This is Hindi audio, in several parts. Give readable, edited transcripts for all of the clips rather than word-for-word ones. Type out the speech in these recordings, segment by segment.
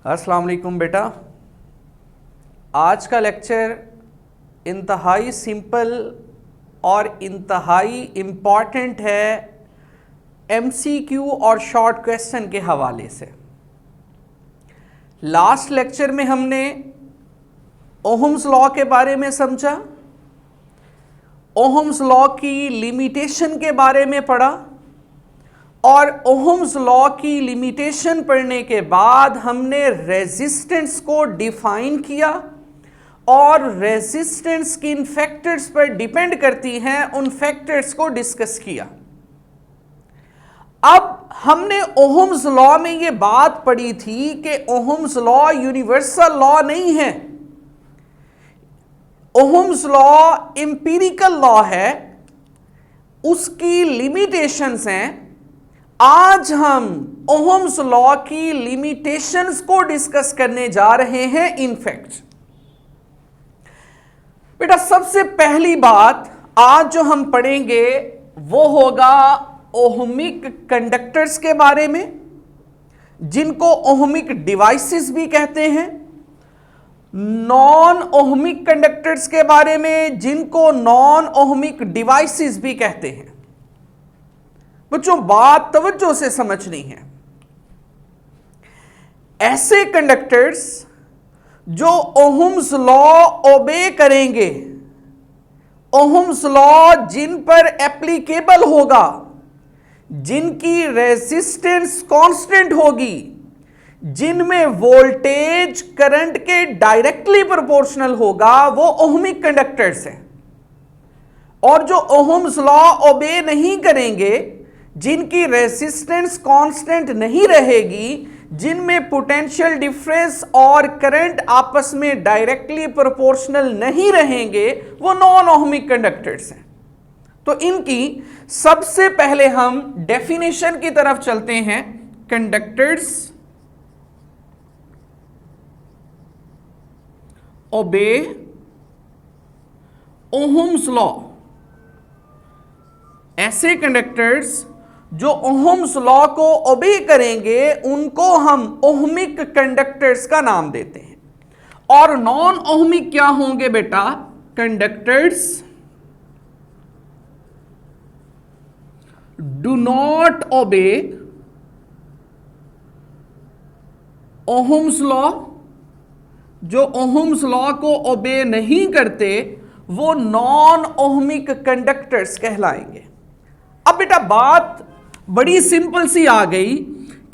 अस्सलाम वालेकुम बेटा। आज का लेक्चर इंतहाई सिंपल और इंतहाई इम्पॉर्टेंट है एमसीक्यू और शॉर्ट क्वेश्चन के हवाले से। लास्ट लेक्चर में हमने ओहम्स लॉ के बारे में समझा, ओहम्स लॉ की लिमिटेशन के बारे में पढ़ा और ओहम्स लॉ की लिमिटेशन पढ़ने के बाद हमने रेजिस्टेंस को डिफाइन किया और रेजिस्टेंस किन फैक्टर्स पर डिपेंड करती हैं उन फैक्टर्स को डिस्कस किया। अब हमने ओहम्स लॉ में यह बात पढ़ी थी कि ओहम्स लॉ यूनिवर्सल लॉ नहीं है, ओहम्स लॉ एम्पिरिकल लॉ है, उसकी लिमिटेशंस हैं। आज हम ओहम्स लॉ की लिमिटेशंस को डिस्कस करने जा रहे हैं। इनफैक्ट बेटा सबसे पहली बात आज जो हम पढ़ेंगे वो होगा ओहमिक कंडक्टर्स के बारे में, जिनको ओहमिक डिवाइसेस भी कहते हैं, नॉन ओहमिक कंडक्टर्स के बारे में जिनको नॉन ओहमिक डिवाइसेस भी कहते हैं। बच्चों बात तवज्जो से समझनी है। ऐसे कंडक्टर्स जो ओहम्स लॉ ओबे करेंगे, ओहम्स लॉ जिन पर एप्लीकेबल होगा, जिनकी रेजिस्टेंस कांस्टेंट होगी, जिनमें वोल्टेज करंट के डायरेक्टली प्रोपोर्शनल होगा, वो ओहमिक कंडक्टर्स हैं। और जो ओहम्स लॉ ओबे नहीं करेंगे, जिनकी रेजिस्टेंस कांस्टेंट नहीं रहेगी, जिनमें पोटेंशियल डिफरेंस और करंट आपस में डायरेक्टली प्रोपोर्शनल नहीं रहेंगे, वो नॉन ओहमिक कंडक्टर्स हैं। तो इनकी सबसे पहले हम डेफिनेशन की तरफ चलते हैं। Conductors obey Ohm's law. ऐसे कंडक्टर्स जो ओहम्स लॉ को ओबे करेंगे उनको हम ओहमिक कंडक्टर्स का नाम देते हैं। और नॉन ओहमिक क्या होंगे बेटा? Conductors do not obey Ohm's law. जो ओहम्स लॉ को ओबे नहीं करते वो नॉन ओहमिक कंडक्टर्स कहलाएंगे। अब बेटा बात बड़ी सिंपल सी आ गई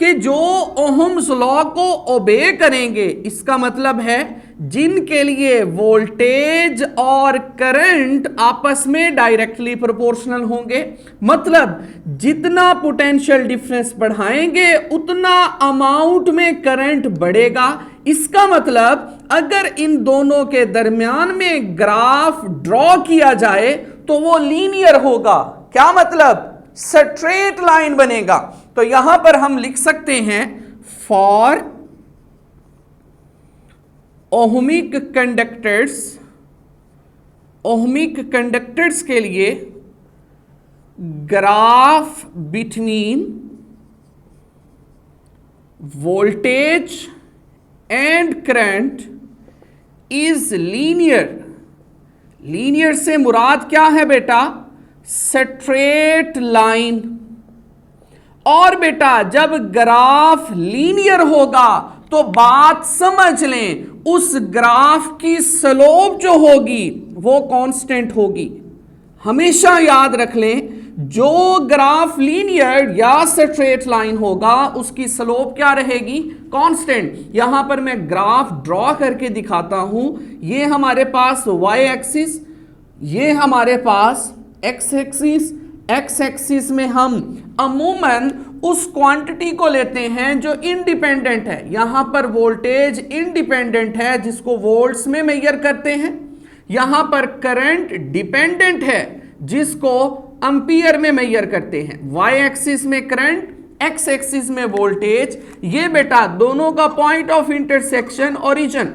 कि जो ओहम्स लॉ को ओबे करेंगे, इसका मतलब है जिनके लिए वोल्टेज और करंट आपस में डायरेक्टली प्रोपोर्शनल होंगे। मतलब जितना पोटेंशियल डिफरेंस बढ़ाएंगे उतना अमाउंट में करंट बढ़ेगा। इसका मतलब अगर इन दोनों के दरमियान में ग्राफ ड्रॉ किया जाए तो वो लीनियर होगा। क्या मतलब? स्ट्रेट लाइन बनेगा। तो यहां पर हम लिख सकते हैं for ohmic conductors, ohmic conductors के लिए graph between voltage and current is linear. Linear से मुराद क्या है बेटा? Straight line. और बेटा जब ग्राफ लीनियर होगा तो बात समझ लें, उस ग्राफ की स्लोप जो होगी वो कांस्टेंट होगी। हमेशा याद रख लें, जो ग्राफ लीनियर या स्ट्रेट लाइन होगा उसकी स्लोप क्या रहेगी? कांस्टेंट। यहां पर मैं ग्राफ ड्रॉ करके दिखाता हूं। ये हमारे पास y एक्सिस, ये हमारे पास x एक्सिस। x एक्सिस में हम अमूमन उस क्वांटिटी को लेते हैं जो इंडिपेंडेंट है। यहां पर वोल्टेज इंडिपेंडेंट है जिसको वोल्ट्स में मेजर करते हैं। यहां पर करंट डिपेंडेंट है जिसको एम्पियर में मेजर करते हैं। y एक्सिस में करंट, x एक्सिस में वोल्टेज। ये बेटा दोनों का पॉइंट ऑफ इंटरसेक्शन ओरिजिन।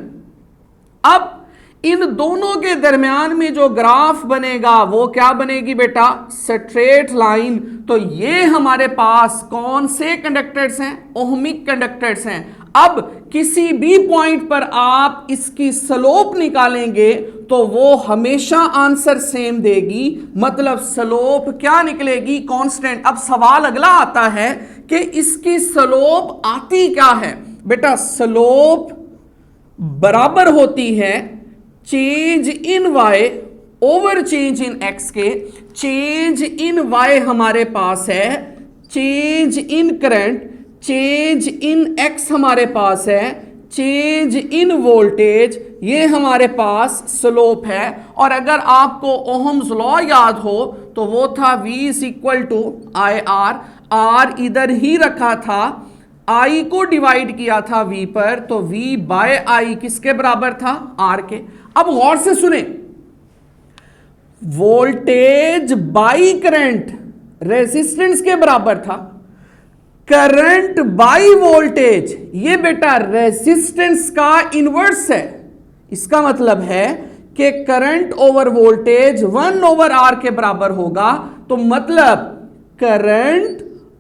अब इन दोनों के दरमियान में जो ग्राफ बनेगा वो क्या बनेगी बेटा? Straight line. तो ये हमारे पास कौन से कंडक्टर्स हैं? ओहमिक कंडक्टर्स हैं। अब किसी भी पॉइंट पर आप इसकी स्लोप निकालेंगे तो वो हमेशा आंसर सेम देगी, मतलब स्लोप क्या निकलेगी, कांस्टेंट। अब सवाल अगला आता है कि इसकी स्लोप आती क्या है। बेटा स्लोप बराबर होती है change in Y over change in X के। चेंज इन वाई हमारे पास है, change in current, change in X हमारे पास है, चेंज इन वोल्टेज, ये हमारे पास स्लोप है। और अगर आपको ओहम्स लॉ याद हो तो वो था V is equal to I R. R इधर ही रखा था, आई को डिवाइड किया था V पर, तो V बाय आई किसके बराबर था, R के। अब गौर से सुने, वोल्टेज बाई करंट रेजिस्टेंस के बराबर था, करंट बाई वोल्टेज ये बेटा रेजिस्टेंस का इनवर्स है। इसका मतलब है कि करंट ओवर वोल्टेज 1/R के बराबर होगा। तो मतलब करंट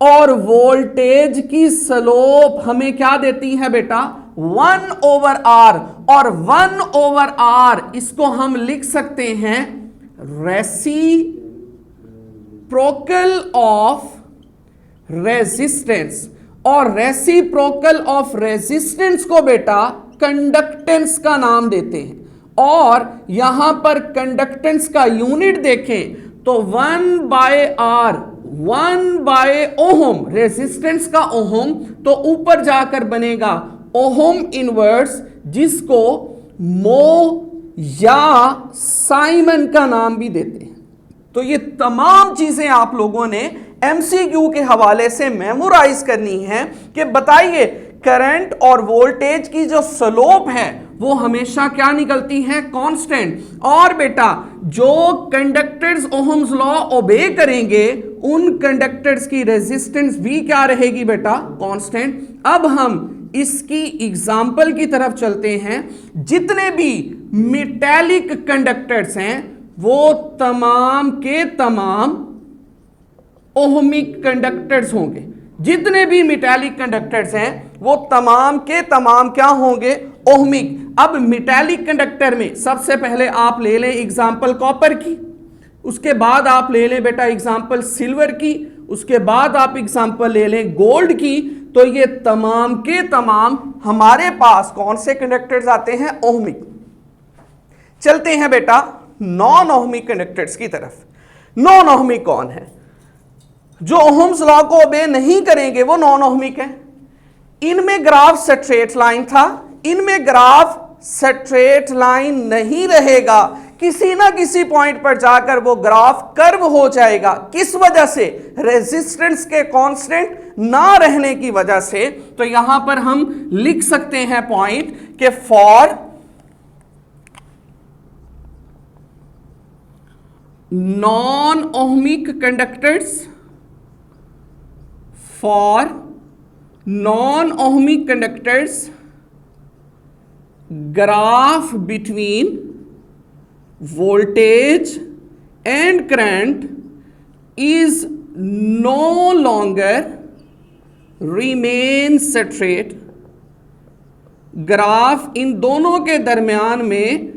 और वोल्टेज की स्लोप हमें क्या देती है बेटा, 1/R। और 1/R इसको हम लिख सकते हैं रेसिप्रोकल ऑफ रेजिस्टेंस। और रेसिप्रोकल ऑफ रेजिस्टेंस को बेटा कंडक्टेंस का नाम देते हैं। और यहां पर कंडक्टेंस का यूनिट देखें तो 1/R, 1/ओहम, रेजिस्टेंस का ओहम, तो ऊपर जाकर बनेगा ओहम इनवर्स, जिसको मो या साइमन का नाम भी देते हैं। तो ये तमाम चीजें आप लोगों ने एमसीक्यू के हवाले से मेमोराइज करनी है कि बताइए करंट और वोल्टेज की जो स्लोप है वो हमेशा क्या निकलती है, कांस्टेंट। और बेटा जो कंडक्टर्स ओहम्स लॉ ओबे करेंगे उन कंडक्टर्स की रेजिस्टेंस भी क्या रहेगी बेटा, कांस्टेंट। अब हम इसकी एग्जाम्पल की तरफ चलते हैं। जितने भी मेटालिक कंडक्टर्स हैं वो तमाम के तमाम ओहमिक कंडक्टर्स होंगे। जितने भी मेटालिक कंडक्टर्स हैं वो तमाम के तमाम क्या होंगे, ओहमिक। अब मेटालिक कंडक्टर में सबसे पहले आप ले लें एग्जाम्पल कॉपर की, उसके बाद आप ले लें बेटा एग्जाम्पल सिल्वर की, उसके बाद आप एग्जाम्पल ले लें गोल्ड की। तो ये तमाम के तमाम हमारे पास कौन से कंडक्टर्स आते हैं, ओहमिक। चलते हैं बेटा नॉन ओहमिक कंडक्टर्स की तरफ। नॉन ओहमिक कौन है, जो ओहम्स लॉ को ओबे नहीं करेंगे वो नॉन ओहमिक है। इनमें ग्राफ स्ट्रेट लाइन था, इनमें ग्राफ स्ट्रेट लाइन नहीं रहेगा, किसी ना किसी पॉइंट पर जाकर वो ग्राफ कर्व हो जाएगा। किस वजह से, रेजिस्टेंस के कांस्टेंट ना रहने की वजह से। तो यहां पर हम लिख सकते हैं पॉइंट के for non ohmic conductors, for non-ohmic conductors, graph between voltage and current is no longer remain straight। Graph इन दोनों के दरमियान में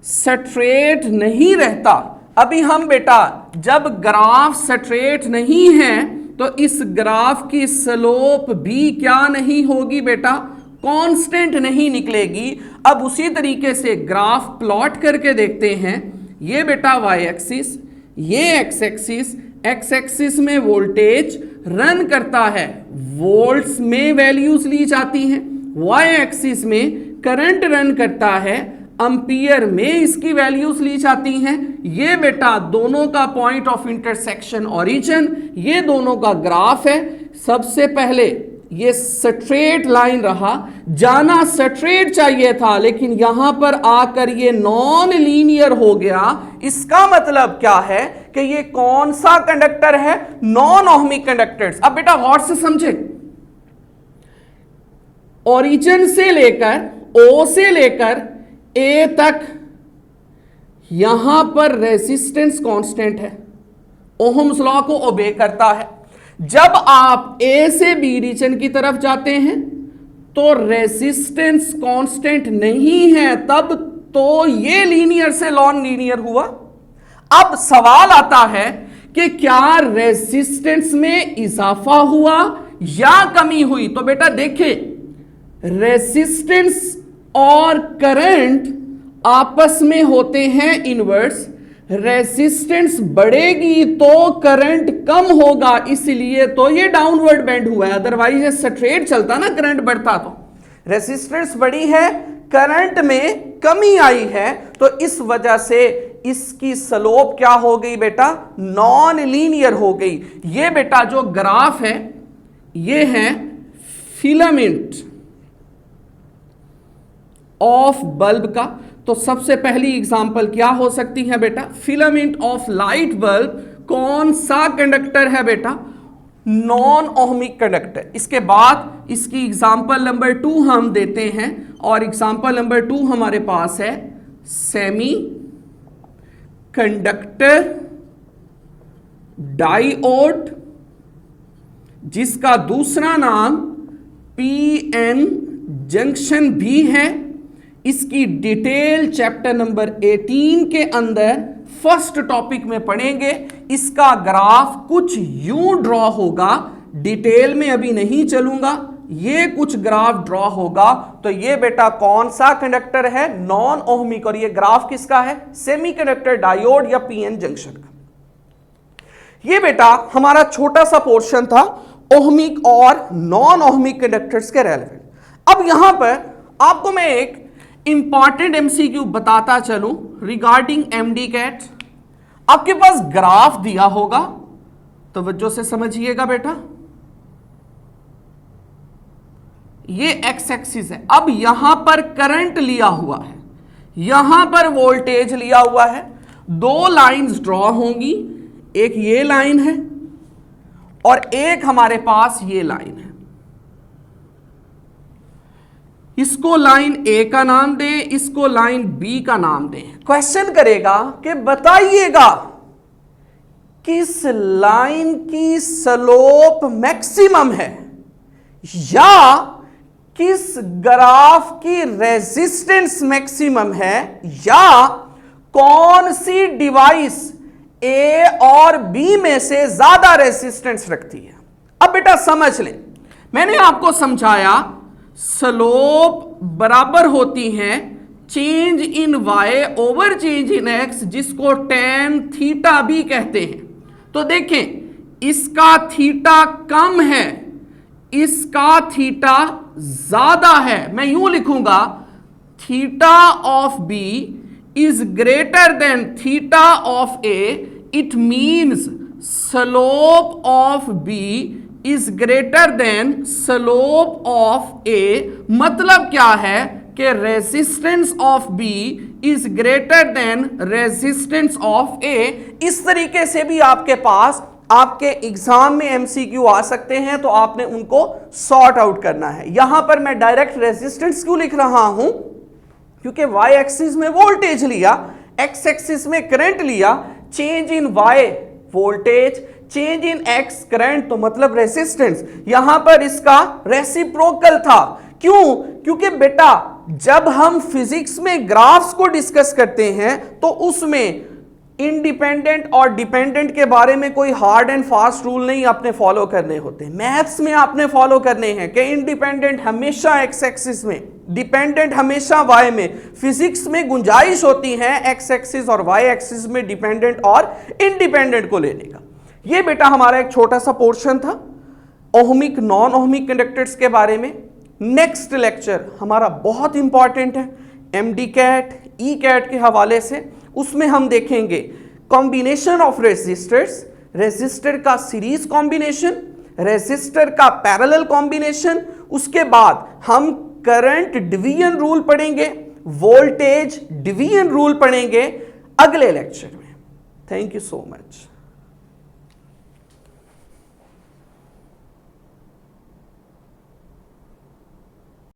स्ट्रेट नहीं रहता। अभी हम बेटा जब ग्राफ स्ट्रेट नहीं है तो इस ग्राफ की स्लोप भी क्या नहीं होगी बेटा, कांस्टेंट नहीं निकलेगी। अब उसी तरीके से ग्राफ प्लॉट करके देखते हैं। ये बेटा वाई एक्सिस, ये एक्स एक्सिस, एक्स एक्सिस में वोल्टेज रन करता है, वोल्ट्स में वैल्यूज ली जाती हैं। वाई एक्सिस में करंट रन करता है, एम्पियर में इसकी वैल्यूज ली जाती हैं। ये बेटा दोनों का पॉइंट ऑफ इंटरसेक्शन ओरिजिन, ये दोनों का ग्राफ है। सबसे पहले ये स्ट्रेट लाइन रहा, जाना स्ट्रेट चाहिए था, लेकिन यहां पर आकर ये नॉन लीनियर हो गया। इसका मतलब क्या है कि ये कौन सा कंडक्टर है, नॉन ओहमिक कंडक्टर्स। अब बेटा गौर से समझे, ओरिजिन से लेकर ओ से लेकर ए तक यहां पर रेजिस्टेंस कांस्टेंट है, ओहम्स लॉ को ओबे करता है। जब आप ए से बी रीजन की तरफ जाते हैं तो रेजिस्टेंस कांस्टेंट नहीं है, तब तो ये लीनियर से नॉन लीनियर हुआ। अब सवाल आता है कि क्या रेजिस्टेंस में इजाफा हुआ या कमी हुई। तो बेटा देखिए, रेजिस्टेंस और करंट आपस में होते हैं इनवर्स। रेजिस्टेंस बढ़ेगी तो करंट कम होगा, इसलिए तो ये डाउनवर्ड बेंड हुआ है, अदरवाइज ये स्ट्रेट चलता ना, करंट बढ़ता। तो रेजिस्टेंस बढ़ी है, करंट में कमी आई है, तो इस वजह से इसकी स्लोप क्या हो गई बेटा, नॉन लीनियर हो गई। ये बेटा जो ग्राफ है ये है फिलामेंट ऑफ बल्ब का। तो सबसे पहली एग्जांपल क्या हो सकती है बेटा, फिलामेंट ऑफ लाइट बल्ब। कौन सा कंडक्टर है बेटा, नॉन ओहमिक कंडक्टर। इसके बाद इसकी एग्जांपल नंबर 2 हम देते हैं, और एग्जांपल नंबर 2 हमारे पास है सेमी कंडक्टर डायोड, जिसका दूसरा नाम पीएन जंक्शन भी है। इसकी डिटेल चैप्टर नंबर 18 के अंदर फर्स्ट टॉपिक में पढ़ेंगे। इसका ग्राफ कुछ यूं ड्रॉ होगा, डिटेल में अभी नहीं चलूंगा, ये कुछ ग्राफ ड्रॉ होगा। तो ये बेटा कौन सा कंडक्टर है, नॉन ओहमिक, और ये ग्राफ किसका है, सेमीकंडक्टर डायोड या पीएन जंक्शन का। ये बेटा हमारा छोटा सा पोर्शन था ओहमिक और नॉन ओहमिक कंडक्टर्स के रेलेवेंट। अब यहां पर आपको मैं एक इंपॉर्टेंट एमसीक्यू बताता चलूं रिगार्डिंग एमडी कैट। आपके पास ग्राफ दिया होगा, तवज्जो से समझिएगा बेटा। ये एक्स एक्सिस है। अब यहां पर करंट लिया हुआ है, यहां पर वोल्टेज लिया हुआ है। दो लाइंस ड्रॉ होंगी, एक ये लाइन है और एक हमारे पास ये लाइन है। इसको लाइन ए का नाम दें, इसको लाइन बी का नाम दें। क्वेश्चन करेगा कि बताइएगा किस लाइन की स्लोप मैक्सिमम है या किस ग्राफ की रेजिस्टेंस मैक्सिमम है, या कौन सी डिवाइस ए और बी में से ज्यादा रेजिस्टेंस रखती है। अब बेटा समझ लें, मैंने आपको समझाया स्लोप बराबर होती है change in Y over change in X, जिसको tan थीटा भी कहते हैं। तो देखें, इसका थीटा कम है, इसका थीटा ज्यादा है। मैं यूं लिखूंगा, theta of B is greater than theta of A, it means slope of B is greater than slope of A। मतलब क्या है कि resistance of B is greater than resistance of A। इस तरीके से भी आपके पास आपके एग्जाम में एमसीक्यू आ सकते हैं, तो आपने उनको सॉर्ट आउट करना है। यहां पर मैं डायरेक्ट रेजिस्टेंस क्यों लिख रहा हूं, क्योंकि y एक्सिस में वोल्टेज लिया, x एक्सिस में करंट लिया। Change in y voltage, change in x current, तो मतलब रेजिस्टेंस। यहां पर इसका रेसिप्रोकल था। क्यों? क्योंकि बेटा जब हम फिजिक्स में ग्राफ्स को डिस्कस करते हैं तो उसमें इंडिपेंडेंट और डिपेंडेंट के बारे में कोई हार्ड एंड फास्ट रूल नहीं आपने फॉलो करने होते। मैथ्स में आपने फॉलो करने हैं कि इंडिपेंडेंट हमेशा एक्स एक्सिस में, डिपेंडेंट हमेशा वाई में। फिजिक्स में गुंजाइश होती है एक्स एक्सिस और वाई एक्सिस में डिपेंडेंट और इंडिपेंडेंट को लेने का। ये बेटा हमारा एक छोटा सा पोर्शन था ओहमिक नॉन ओहमिक कंडक्टर्स के बारे में। नेक्स्ट लेक्चर हमारा बहुत इंपॉर्टेंट है एमडी कैट, ई कैट के हवाले से। उसमें हम देखेंगे कॉम्बिनेशन ऑफ रेजिस्टर्स, रेजिस्टर का सीरीज कॉम्बिनेशन, रेजिस्टर का पैरेलल कॉम्बिनेशन। उसके बाद हम करंट डिवीजन रूल पढ़ेंगे, वोल्टेज डिवीजन रूल पढ़ेंगे अगले लेक्चर में। Thank you so much.